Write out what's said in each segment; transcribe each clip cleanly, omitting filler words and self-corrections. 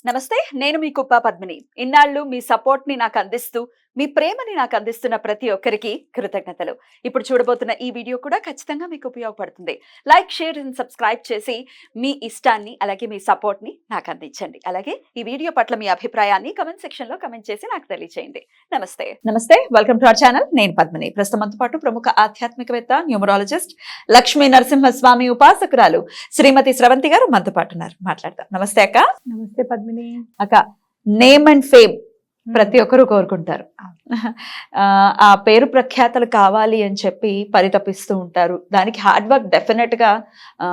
నమస్తే, నేను మీ కుప్ప పద్మిని. ఇన్నాళ్ళు మీ సపోర్ట్ ని నాకు అందిస్తూ, మీ ప్రేమని నాకు అందిస్తున్న ప్రతి ఒక్కరికి కృతజ్ఞతలు. ఇప్పుడు చూడబోతున్న ఈ వీడియో కూడా ఖచ్చితంగా మీకు ఉపయోగపడుతుంది. లైక్, షేర్ అండ్ సబ్స్క్రైబ్ చేసి మీ ఇష్టాన్ని అలాగే మీ సపోర్ట్ ని నాకు అందించండి. అలాగే ఈ వీడియో పట్ల మీ అభిప్రాయాన్ని కమెంట్ సెక్షన్ లో కమెంట్ చేసి నాకు తెలియజేయండి. నమస్తే, వెల్కమ్ టు అవర్ ఛానల్. నేను పద్మిని. ప్రస్తుతంతో పాటు ప్రముఖ ఆధ్యాత్మికవేత్త, న్యూమరాలజిస్ట్, లక్ష్మీ నరసింహస్వామి ఉపాసకురాలు శ్రీమతి స్రవంతి గారు మనతో పాటు ఉన్నారు. మాట్లాడతాం. నమస్తే అక్క. నమస్తే పద్మిని. అక్క, నేమ్ అండ్ ఫేమ్ ప్రతి ఒక్కరు కోరుకుంటారు. ఆ పేరు ప్రఖ్యాతలు కావాలి అని చెప్పి పరితపిస్తూ ఉంటారు. దానికి హార్డ్ వర్క్ డెఫినెట్ గా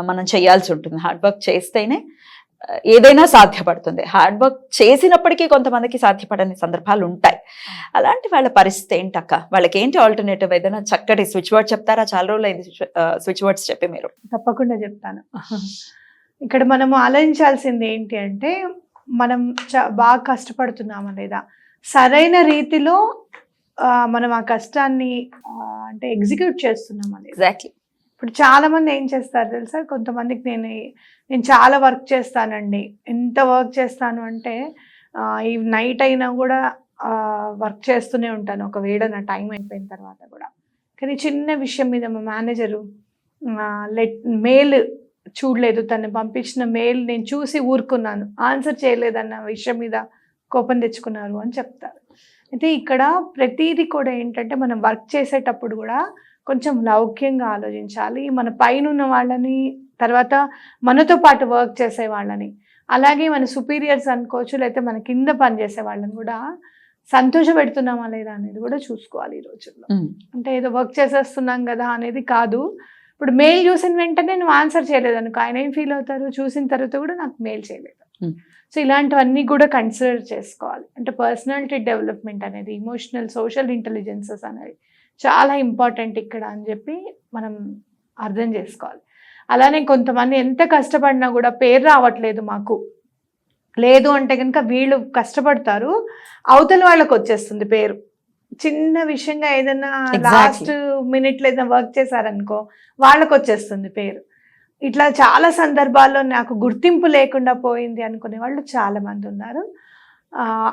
మనం చేయాల్సి ఉంటుంది. హార్డ్ వర్క్ చేస్తేనే ఏదైనా సాధ్యపడుతుంది. హార్డ్ వర్క్ చేసినప్పటికీ కొంతమందికి సాధ్యపడని సందర్భాలు ఉంటాయి. అలాంటి వాళ్ళ పరిస్థితి ఏంటక్క? వాళ్ళకి ఏంటి ఆల్టర్నేటివ్? ఏదైనా చక్కటి స్విచ్ వర్డ్ చెప్తారా? చాలా రోజులు అయింది స్విచ్ వర్డ్స్ చెప్పి మీరు. తప్పకుండా చెప్తాను. ఇక్కడ మనము ఆలోచించాల్సింది ఏంటి అంటే, మనం బాగా కష్టపడుతున్నామా లేదా, సరైన రీతిలో మనం ఆ కష్టాన్ని అంటే ఎగ్జిక్యూట్ చేస్తున్నామా లేదా. ఎగ్జాక్ట్లీ. ఇప్పుడు చాలా మంది ఏం చేస్తారు తెలుసా, కొంతమందికి నేను చాలా వర్క్ చేస్తానండి, ఎంత వర్క్ చేస్తాను అంటే ఈ నైట్ అయినా కూడా వర్క్ చేస్తూనే ఉంటాను, ఒకవేళ నా టైం అయిపోయిన తర్వాత కూడా. కానీ చిన్న విషయం మీద మా మేనేజరు మెయిల్ చూడలేదు, తను పంపించిన మెయిల్ నేను చూసి ఊరుకున్నాను, ఆన్సర్ చేయలేదన్న విషయం మీద కోపం తెచ్చుకున్నారు అని చెప్తారు. అయితే ఇక్కడ ప్రతిదీ కూడా ఏంటంటే, మనం వర్క్ చేసేటప్పుడు కూడా కొంచెం లౌక్యంగా ఆలోచించాలి. మన పైన ఉన్న వాళ్ళని, తర్వాత మనతో పాటు వర్క్ చేసే వాళ్ళని, అలాగే మన సుపీరియర్స్ అనుకోవచ్చు, లేకపోతే మన కింద పనిచేసే వాళ్ళని కూడా సంతోష పెడుతున్నామా లేదా అనేది కూడా చూసుకోవాలి ఈ రోజుల్లో. అంటే ఏదో వర్క్ చేసేస్తున్నాం కదా అనేది కాదు. ఇప్పుడు మెయిల్ చూసిన వెంటనే నువ్వు ఆన్సర్ చేయలేదు అనుకో, ఆయన ఏం ఫీల్ అవుతారు? చూసిన తర్వాత కూడా నాకు మెయిల్ చేయలేదు. సో ఇలాంటివన్నీ కూడా కన్సిడర్ చేసుకోవాలి. అంటే పర్సనాలిటీ డెవలప్మెంట్ అనేది, ఇమోషనల్, సోషల్ ఇంటెలిజెన్సెస్ అనేవి చాలా ఇంపార్టెంట్ ఇక్కడ అని చెప్పి మనం అర్థం చేసుకోవాలి. అలానే కొంతమంది ఎంత కష్టపడినా కూడా పేరు రావట్లేదు మాకు, లేదు అంటే కనుక వీళ్ళు కష్టపడతారు, అవతల వాళ్ళకి వచ్చేస్తుంది పేరు. చిన్న విషయంగా ఏదైనా లాస్ట్ మినిట్లో ఏదైనా వర్క్ చేశారనుకో, వాళ్ళకు వచ్చేస్తుంది పేరు. ఇట్లా చాలా సందర్భాల్లో నాకు గుర్తింపు లేకుండా పోయింది అనుకునే వాళ్ళు చాలా మంది ఉన్నారు.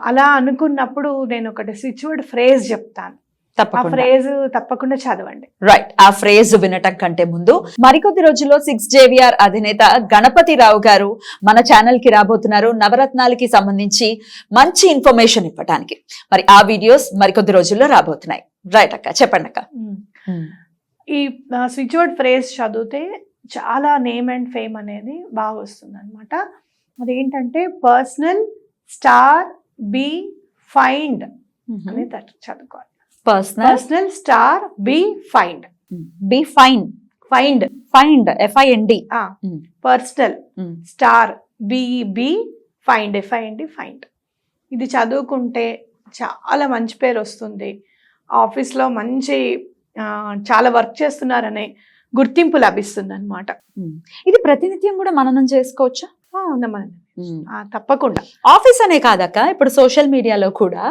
అలా అనుకున్నప్పుడు నేను ఒకటి స్విచ్ వర్డ్ ఫ్రేజ్ చెప్తాను. ఆ ఫ్రేజ్ తప్పకుండా చదవండి. రైట్. ఆ ఫ్రేజ్ వినటం కంటే ముందు మరికొద్ది రోజుల్లో 6JVR అధినేత గణపతిరావు గారు మన ఛానల్ కి రాబోతున్నారు, నవరత్నాలకి సంబంధించి మంచి ఇన్ఫర్మేషన్ ఇవ్వడానికి. మరి ఆ వీడియోస్ మరికొద్ది రోజుల్లో రాబోతున్నాయి. రైట్ అక్క, చెప్పండి అక్క. ఈ స్విచ్ వర్డ్ ఫ్రేజ్ చదివితే చాలా నేమ్ అండ్ ఫేమ్ అనేది బాగా వస్తుంది అనమాట. అదేంటంటే, పర్సనల్ స్టార్ బి ఫైండ్ అనేది చదువుకోవాలి. Personal star B find. B find. Find. Find FIND. Personal star B find FIND find. ఇది చదువుకుంటే చాలా మంచి పేరు వస్తుంది. ఆఫీస్లో మంచి చాలా వర్క్ చేస్తున్నారనే గుర్తింపు లభిస్తుంది అనమాట. ఇది ప్రతినిత్యం కూడా మననం చేసుకోవచ్చా? తప్పకుండా. ఆఫీస్ అనే కాదక్క, ఇప్పుడు సోషల్ మీడియాలో కూడా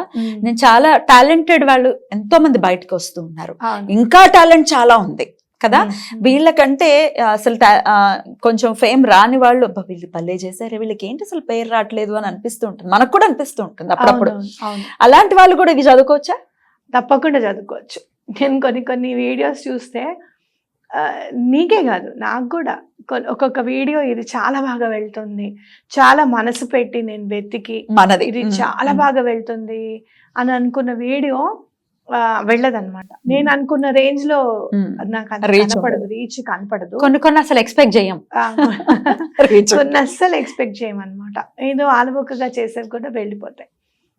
నేను చాలా టాలెంటెడ్ వాళ్ళు ఎంతో మంది బయటకు వస్తూ ఉన్నారు. ఇంకా టాలెంట్ చాలా ఉంది కదా. వీళ్ళకంటే అసలు కొంచెం ఫేమ్ రాని వాళ్ళు, వీళ్ళు భలే చేశారు, వీళ్ళకి ఏంటి అసలు పేరు రావట్లేదు అని అనిపిస్తూ ఉంటుంది, మనకు కూడా అనిపిస్తూ ఉంటుంది అప్పుడప్పుడు. అలాంటి వాళ్ళు కూడా ఇది చదువుకోవచ్చా? తప్పకుండా చదువుకోవచ్చు. నేను కొన్ని వీడియోస్ చూస్తే, నీకే కాదు నాకు కూడా ఒక్కొక్క వీడియో ఇది చాలా బాగా వెళ్తుంది, చాలా మనసు పెట్టి నేను వెతికి ఇది చాలా బాగా వెళ్తుంది అని అనుకున్న వీడియో వెళ్ళదన్నమాట. నేను అనుకున్న రేంజ్ లో నాకు కనపడదు, రీచ్ కనపడదు. కొన్ని అసలు ఎక్స్పెక్ట్ చేయం, కొన్ని అస్సలు ఎక్స్పెక్ట్ చేయమన్నమాట. ఏదో ఆలుబొక్కగా చేసేవి కూడా వెళ్ళిపోతాయి.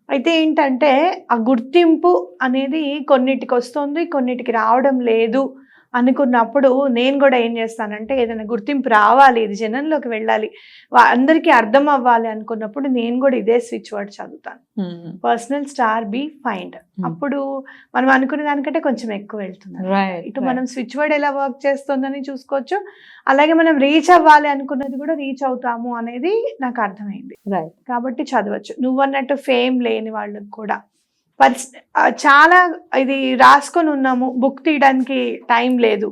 అయితే ఏంటంటే, ఆ గుర్తింపు అనేది కొన్నిటికి వస్తుంది, కొన్నిటికి రావడం లేదు అనుకున్నప్పుడు నేను కూడా ఏం చేస్తానంటే, ఏదైనా గుర్తింపు రావాలి, ఇది జనంలోకి వెళ్ళాలి, అందరికీ అర్థం అవ్వాలి అనుకున్నప్పుడు నేను కూడా ఇదే స్విచ్ వర్డ్ చదువుతాను, పర్సనల్ స్టార్ బి ఫైండ్. అప్పుడు మనం అనుకునే దానికంటే కొంచెం ఎక్కువ వెళ్తుంది. ఇటు మనం స్విచ్ వర్డ్ ఎలా వర్క్ చేస్తుందని చూసుకోవచ్చు, అలాగే మనం రీచ్ అవ్వాలి అనుకున్నది కూడా రీచ్ అవుతాము అనేది నాకు అర్థమైంది. కాబట్టి చదవచ్చు. నువ్వన్నట్టు ఫేమ్ లేని వాళ్ళకి కూడా చాలా ఇది రాసుకొని ఉన్నాము, బుక్ తీయడానికి టైం లేదు,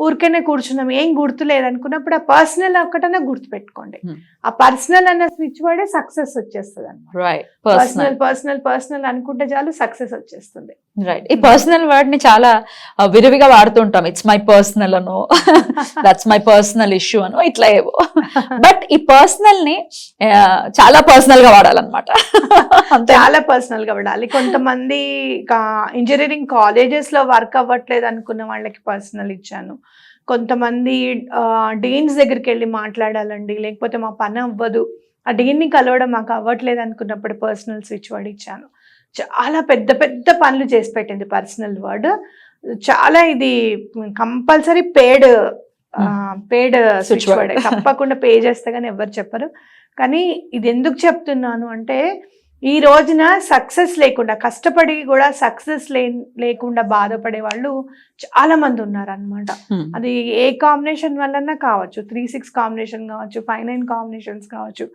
ఊరికేనే కూర్చున్నాం ఏం గుర్తులేదు అనుకున్నప్పుడు ఆ పర్సనల్ ఒక్కటన్నా గుర్తు పెట్టుకోండి. Hmm. ఆ పర్సనల్ అన్న స్విచ్ వర్డే సక్సెస్ వచ్చేస్తుంది అన్నమాట. రైట్, పర్సనల్ పర్సనల్ పర్సనల్ అనుకుంటే చాలు సక్సెస్ వచ్చేస్తుంది. రైట్. ఈ పర్సనల్ వర్డ్ ని చాలా విరివిగా వాడుతుంటాం. ఇట్స్ మై పర్సనల్ అనో, దట్స్ మై పర్సనల్ ఇష్యూ అనో, ఇట్లా ఏవో. బట్ ఈ పర్సనల్ ని చాలా పర్సనల్ గా వాడాలన్నమాట. చాలా పర్సనల్ గా పడాలి. కొంతమంది ఇంజనీరింగ్ కాలేజెస్ లో వర్క్ అవ్వట్లేదు అనుకున్న వాళ్ళకి పర్సనల్ ఇచ్చాను. కొంతమంది డీన్స్ దగ్గరికి వెళ్ళి మాట్లాడాలండి, లేకపోతే మా పని అవ్వదు, ఆ డీన్ ని కలవడం మాకు అవ్వట్లేదు అనుకున్నప్పుడు పర్సనల్ స్విచ్ వర్డ్ ఇచ్చాను. చాలా పెద్ద పెద్ద పనులు చేసి పెట్టింది పర్సనల్ వర్డ్. చాలా ఇది కంపల్సరీ పేడ్ స్విచ్ వర్డ్, తప్పకుండా పే చేస్తే కానీ ఎవరు చెప్పరు. కానీ ఇది ఎందుకు చెప్తున్నాను అంటే ఈ రోజున సక్సెస్ లేకుండా, కష్టపడి కూడా సక్సెస్ లేకుండా బాధపడే వాళ్ళు చాలా మంది ఉన్నారు అనమాట. అది ఏ కాంబినేషన్ వల్లన్నా కావచ్చు, 3-6 కాంబినేషన్ కావచ్చు, 5-9 కాంబినేషన్స్ కావచ్చు,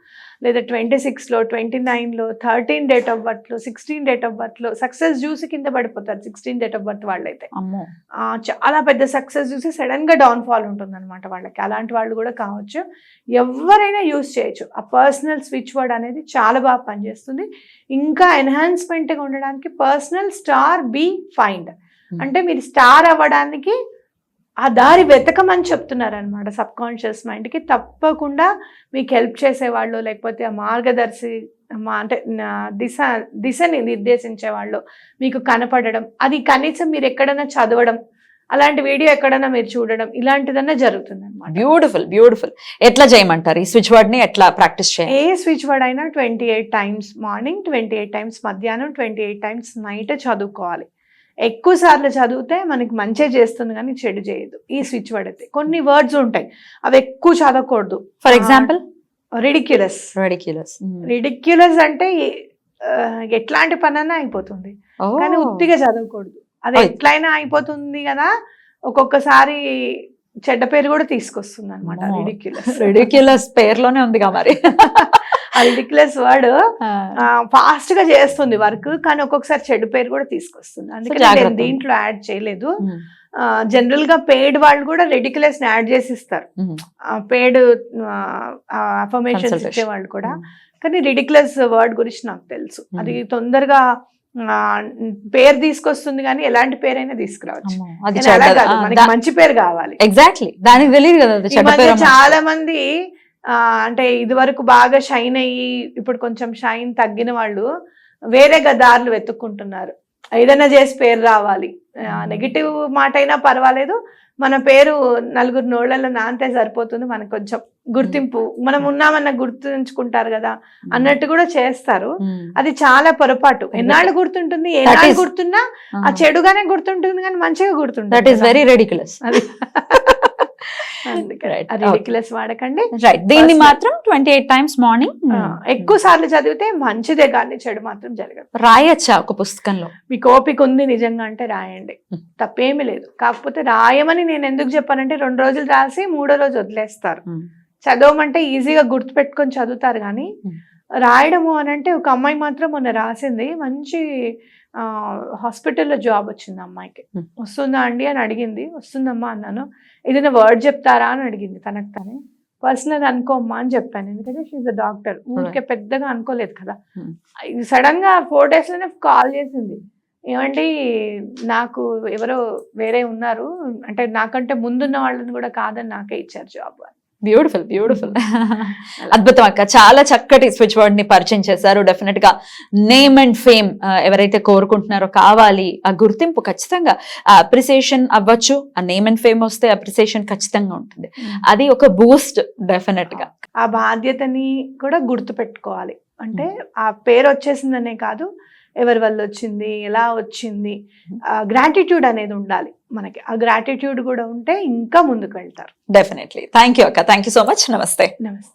లేదా 26లో 29లో 13 డేట్ ఆఫ్ బర్త్లో 16 డేట్ ఆఫ్ బర్త్లో సక్సెస్ చూసి కింద పడిపోతారు. 16 డేట్ ఆఫ్ బర్త్ వాళ్ళైతే చాలా పెద్ద సక్సెస్ చూసి సడన్ గా డౌన్ ఫాల్ ఉంటుంది అనమాట వాళ్ళకి. అలాంటి వాళ్ళు కూడా కావచ్చు, ఎవరైనా యూజ్ చేయొచ్చు. ఆ పర్సనల్ స్విచ్ వర్డ్ అనేది చాలా బాగా పనిచేస్తుంది. ఇంకా ఎన్హాన్స్మెంట్గా ఉండడానికి పర్సనల్ స్టార్ బీ ఫైండ్, అంటే మీరు స్టార్ అవ్వడానికి ఆ దారి వెతకమని చెప్తున్నారు అనమాట సబ్ కాన్షియస్ మైండ్కి. తప్పకుండా మీకు హెల్ప్ చేసేవాళ్ళు, లేకపోతే ఆ మార్గదర్శి అంటే దిశని నిర్దేశించే వాళ్ళు మీకు కనపడడం, అది కనీసం మీరు ఎక్కడైనా చదవడం, అలాంటి వీడియో ఎక్కడైనా మీరు చూడడం, ఇలాంటిదన్నా జరుగుతుంది అనమాట. Beautiful beautiful. ఎట్లా చేయమంటారు ఈ స్విచ్ వర్డ్ ని? ఎట్లా ప్రాక్టీస్ చేయాలి? ఏ స్విచ్ వర్డ్ అయినా 28 టైమ్స్ మార్నింగ్, 28 టైమ్స్ మధ్యాహ్నం, 28 టైమ్స్ నైట్ చదువుకోవాలి. ఎక్కువ సార్లు చదివితే మనకి మంచి చేస్తుంది కానీ చెడు చేయదు ఈ స్విచ్ వర్డ్ అయితే. కొన్ని వర్డ్స్ ఉంటాయి అవి ఎక్కువ చదవకూడదు. For example ridiculous. రిడిక్యులస్ అంటే ఎట్లాంటి పనైనా అయిపోతుంది, కానీ ఉత్తిగా చదవకూడదు. అది ఎట్లయినా అయిపోతుంది కదా, ఒక్కొక్కసారి చెడ్డ పేరు కూడా తీసుకొస్తుంది అనమాట రిడిక్యులస్. రిడిక్యులస్ పేర్లోనే ఉందిగా మరి. ఆ రిడిక్యులస్ వర్డ్ ఫాస్ట్ గా చేస్తుంది వర్క్, కానీ ఒక్కొక్కసారి చెడు పేరు కూడా తీసుకొస్తుంది. అందుకని నేను దీంట్లో యాడ్ చేయలేదు. జనరల్ గా పెయిడ్ వాళ్ళు కూడా రిడిక్యులస్ యాడ్ చేసి ఇస్తారు, పెయిడ్ అఫర్మేషన్స్ ఇచ్చే వాళ్ళు కూడా. కానీ రిడిక్యులస్ వర్డ్ గురించి నాకు తెలుసు, అది తొందరగా పేరు తీసుకొస్తుంది కానీ ఎలాంటి పేరైనా తీసుకురావచ్చు. మనకి మంచి పేరు కావాలి. ఎగ్జాక్ట్లీ, దానికి తెలియదు కదా. చాలా మంది అంటే ఇది వరకు బాగా షైన్ అయ్యి ఇప్పుడు కొంచెం షైన్ తగ్గిన వాళ్ళు వేరే దారులు వెతుక్కుంటున్నారు. ఏదైనా చేసి పేరు రావాలి, నెగిటివ్ మాట అయినా పర్వాలేదు, మన పేరు నలుగురు నోళ్లలో నాంతే సరిపోతుంది, మనకు కొంచెం గుర్తింపు, మనం ఉన్నామన్న గుర్తుంచుకుంటారు కదా అన్నట్టు కూడా చేస్తారు. అది చాలా పొరపాటు. ఎన్నాళ్ళు గుర్తుంటుంది, ఏనాళ్ళు గుర్తున్నా ఆ చెడుగానే గుర్తుంటుంది కానీ మంచిగా గుర్తుంటుంది. That is very ridiculous. Ridiculous వాడకండి. దీన్ని మాత్రం 28 టైమ్స్ మార్నింగ్ ఎక్కువ సార్లు చదివితే మంచిదే కానీ చెడు మాత్రం జరగదు. రాయొచ్చా ఒక పుస్తకంలో? మీకు ఓపిక ఉంది నిజంగా అంటే రాయండి, తప్పేమీ లేదు. కాకపోతే రాయమని నేను ఎందుకు చెప్పానంటే 2 రోజులు రాసి 3వ రోజు వదిలేస్తారు. చదవమంటే ఈజీగా గుర్తు పెట్టుకొని చదువుతారు, కానీ రాయడము అని అంటే ఒక అమ్మాయి మాత్రం మొన్న రాసింది, మంచి హాస్పిటల్లో జాబ్ వచ్చింది అమ్మాయికి. వస్తుందా అండి అని అడిగింది. వస్తుందమ్మా అన్నాను. ఏదైనా వర్డ్ చెప్తారా అని అడిగింది తనకు తనే. పర్సనల్ అనుకోమ్మా అని చెప్పాను, ఎందుకంటే షీఈ్ అ డాక్టర్. ఊరికే పెద్దగా అనుకోలేదు కదా. సడన్ గా 4 days లోనే కాల్ చేసింది, ఏమండి నాకు ఎవరో వేరే ఉన్నారు అంటే నాకంటే ముందున్న వాళ్ళని కూడా కాదని నాకే ఇచ్చారు జాబ్. Beautiful beautiful. అద్భుతం అక్క, చాలా చక్కటి స్విచ్ వర్డ్ ని పరిచయం చేశారు. డెఫినెట్ గా నేమ్ అండ్ ఫేమ్ ఎవరైతే కోరుకుంటున్నారో కావాలి, ఆ గుర్తింపు ఖచ్చితంగా అప్రిసియేషన్ అవ్వచ్చు. ఆ నేమ్ అండ్ ఫేమ్ వస్తే అప్రిసియేషన్ ఖచ్చితంగా ఉంటుంది, అది ఒక బూస్ట్ డెఫినెట్ గా. ఆ బాధ్యతని కూడా గుర్తు పెట్టుకోవాలి. అంటే ఆ పేరు వచ్చేసిందనే కాదు, ఎవరి వల్ల వచ్చింది, ఎలా వచ్చింది, గ్రాటిట్యూడ్ అనేది ఉండాలి మనకి. ఆ గ్రాటిట్యూడ్ కూడా ఉంటే ఇంకా ముందుకు వెళ్తారు. డెఫినెట్లీ. థ్యాంక్ యూ అక్క, థ్యాంక్ యూ సో మచ్. నమస్తే. నమస్తే.